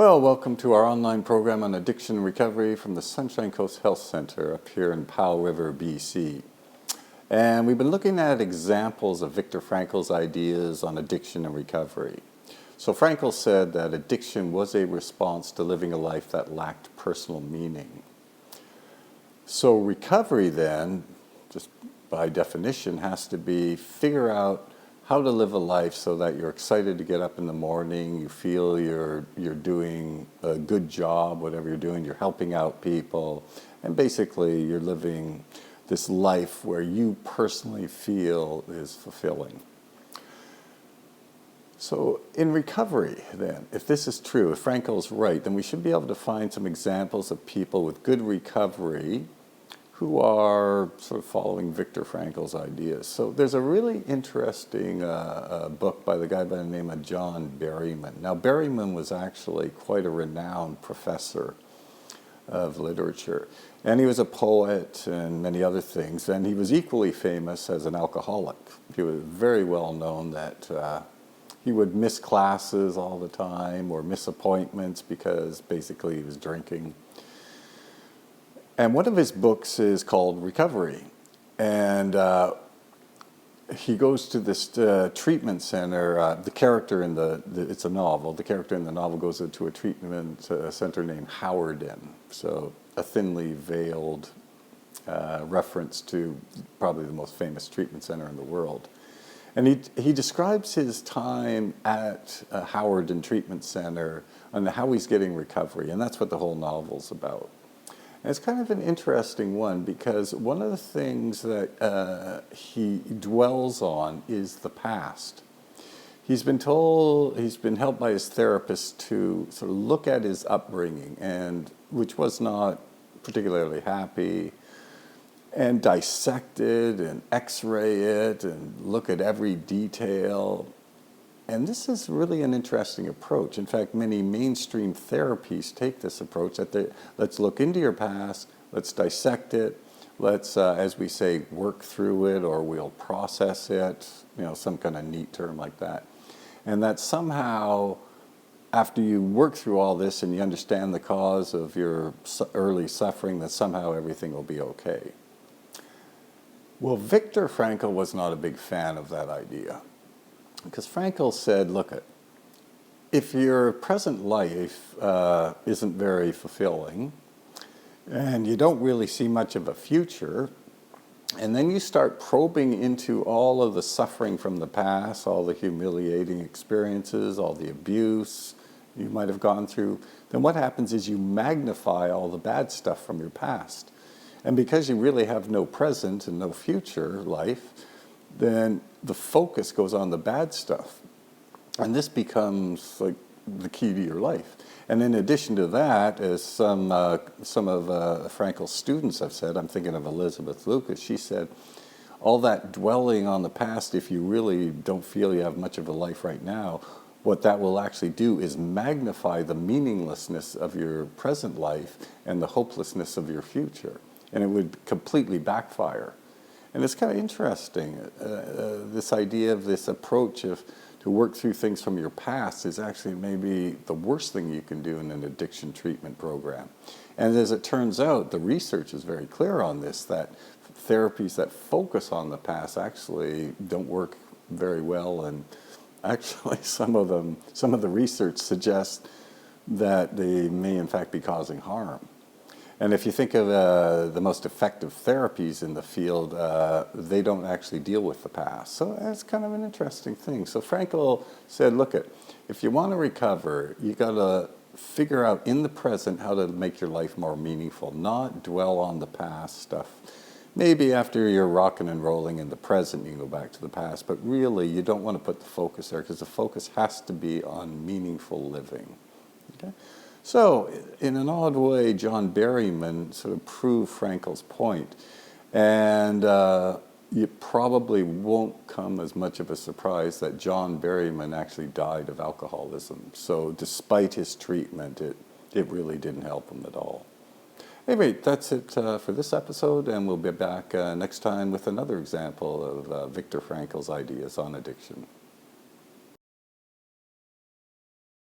Well, welcome to our online program on addiction recovery from the Sunshine Coast Health Center up here in Powell River, BC. And we've been looking at examples of Viktor Frankl's ideas on addiction and recovery. So Frankl said that addiction was a response to living a life that lacked personal meaning. So recovery then, just by definition, has to be figure out how to live a life so that you're excited to get up in the morning, you feel you're doing a good job, whatever you're doing, you're helping out people, and basically you're living this life where you personally feel is fulfilling. So in recovery then, if this is true, if Frankl's right, then we should be able to find some examples of people with good recovery who are sort of following Viktor Frankl's ideas. So there's a really interesting book by the guy by the name of John Berryman. Now Berryman was actually quite a renowned professor of literature, and he was a poet and many other things, and he was equally famous as an alcoholic. He was very well known that he would miss classes all the time or miss appointments because basically he was drinking. And one of his books is called Recovery. And he goes to this treatment center. The character in it's a novel, the character in the novel goes into a treatment center named Howerton. So a thinly veiled reference to probably the most famous treatment center in the world. And he describes his time at Howerton Treatment Center and how he's getting recovery. And that's what the whole novel's about. And it's kind of an interesting one because one of the things that he dwells on is the past. He's been helped by his therapist to sort of look at his upbringing, and which was not particularly happy, and dissect it and x-ray it and look at every detail. And this is really an interesting approach. In fact, many mainstream therapies take this approach that let's look into your past, let's dissect it, let's, as we say, work through it, or we'll process it, some kind of neat term like that. And that somehow, after you work through all this and you understand the cause of your early suffering, that somehow everything will be okay. Well, Viktor Frankl was not a big fan of that idea. Because Frankl said, look, if your present life isn't very fulfilling, and you don't really see much of a future, and then you start probing into all of the suffering from the past, all the humiliating experiences, all the abuse you might have gone through, then what happens is you magnify all the bad stuff from your past. And because you really have no present and no future life, then the focus goes on the bad stuff. And this becomes like the key to your life. And in addition to that, as some of Frankl's students have said, I'm thinking of Elizabeth Lucas, she said, all that dwelling on the past, if you really don't feel you have much of a life right now, what that will actually do is magnify the meaninglessness of your present life and the hopelessness of your future. And it would completely backfire. And it's kind of interesting, this idea of this approach to work through things from your past is actually maybe the worst thing you can do in an addiction treatment program. And as it turns out, the research is very clear on this, that therapies that focus on the past actually don't work very well. And actually some of the research suggests that they may in fact be causing harm. And if you think of the most effective therapies in the field, they don't actually deal with the past. So that's kind of an interesting thing. So Frankl said, look, if you want to recover, you got to figure out in the present how to make your life more meaningful, not dwell on the past stuff. Maybe after you're rocking and rolling in the present, you can go back to the past. But really, you don't want to put the focus there because the focus has to be on meaningful living. Okay? So, in an odd way, John Berryman sort of proved Frankl's point. And it probably won't come as much of a surprise that John Berryman actually died of alcoholism. So, despite his treatment, it really didn't help him at all. Anyway, that's it for this episode, and we'll be back next time with another example of Viktor Frankl's ideas on addiction.